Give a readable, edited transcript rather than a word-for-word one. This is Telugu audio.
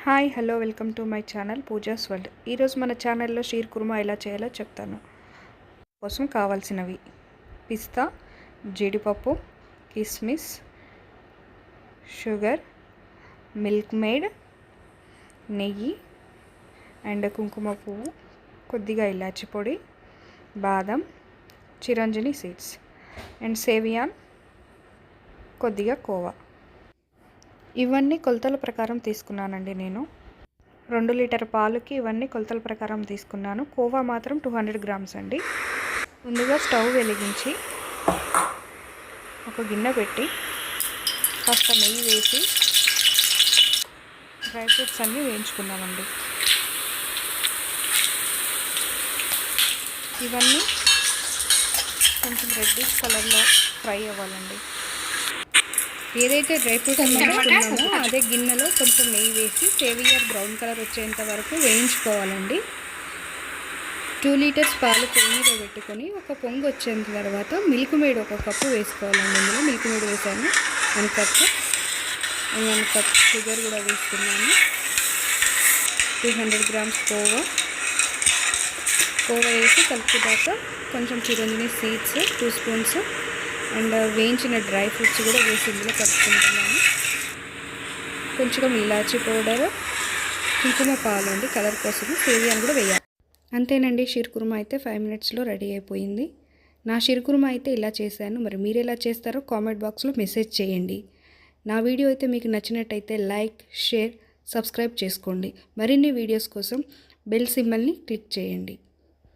Hi hello welcome to my channel pujas world. ఈరోజు మన ఛానల్లో షీర్ కుర్మా ఎలా చేయాలో చెప్తాను. కోసం కావాల్సినవి పిస్తా, జీడిపప్పు, కిస్మిస్, షుగర్, మిల్క్ మేడ్, నెయ్యి అండ్ కుంకుమ పువ్వు, కొద్దిగా ఇలాచి పొడి, బాదం, చిరంజీని సీడ్స్ అండ్ సేవియాన్, కొద్దిగా కోవా. ఇవన్నీ కొలతల ప్రకారం తీసుకున్నానండి. నేను 2 లీటర్ పాలుకి ఇవన్నీ కొలతల ప్రకారం తీసుకున్నాను. కోవా మాత్రం 200 గ్రామ్స్ అండి. ముందుగా స్టవ్ వెలిగించి ఒక గిన్నె పెట్టి కాస్త నెయ్యి వేసి డ్రై ఫ్రూట్స్ అన్నీ వేయించుకున్నామండి. ఇవన్నీ కొంచెం రెడ్డిష్ కలర్లో ఫ్రై అవ్వాలండి. ఏదైతే డ్రై ఫ్రూట్స్ వేసుకున్నామో అదే గిన్నెలో కొంచెం నెయ్యి వేసి సేవియర్ బ్రౌన్ కలర్ వచ్చేంత వరకు వేయించుకోవాలండి. 2 లీటర్స్ పాలు పొయ్యి మీద పెట్టుకొని ఒక పొంగు వచ్చేంత తర్వాత మిల్క్ మేడ్ 1 కప్పు వేసుకోవాలండి. ఇందులో మిల్క్ మేడ్ వేసాను 1 కప్పు. 1 కప్ షుగర్ కూడా వేసుకున్నాను. 200 గ్రామ్స్ కోవా వేసి కలుపుదాకా కొంచెం చిరంజీని సీడ్స్ 2 స్పూన్స్ అండ్ వేయించిన డ్రై ఫ్రూట్స్ కూడా వేసి ఇందులో కలుపుకుంటున్నాను. కొంచెం ఇలాచీ పౌడర్, కుంకుమ పాలు అండి కలర్ కోసం, సేవియాన్ కూడా వేయాలి. అంతేనండి, షీర్ కుర్మా అయితే 5 మినిట్స్లో రెడీ అయిపోయింది. నా షీర్ కుర్మా అయితే ఇలా చేశాను. మరి మీరు ఎలా చేస్తారో కామెంట్ బాక్స్లో మెసేజ్ చేయండి. నా వీడియో అయితే మీకు నచ్చినట్టయితే లైక్, షేర్, సబ్స్క్రైబ్ చేసుకోండి. మరిన్ని వీడియోస్ కోసం బెల్ సింబల్ని క్లిక్ చేయండి.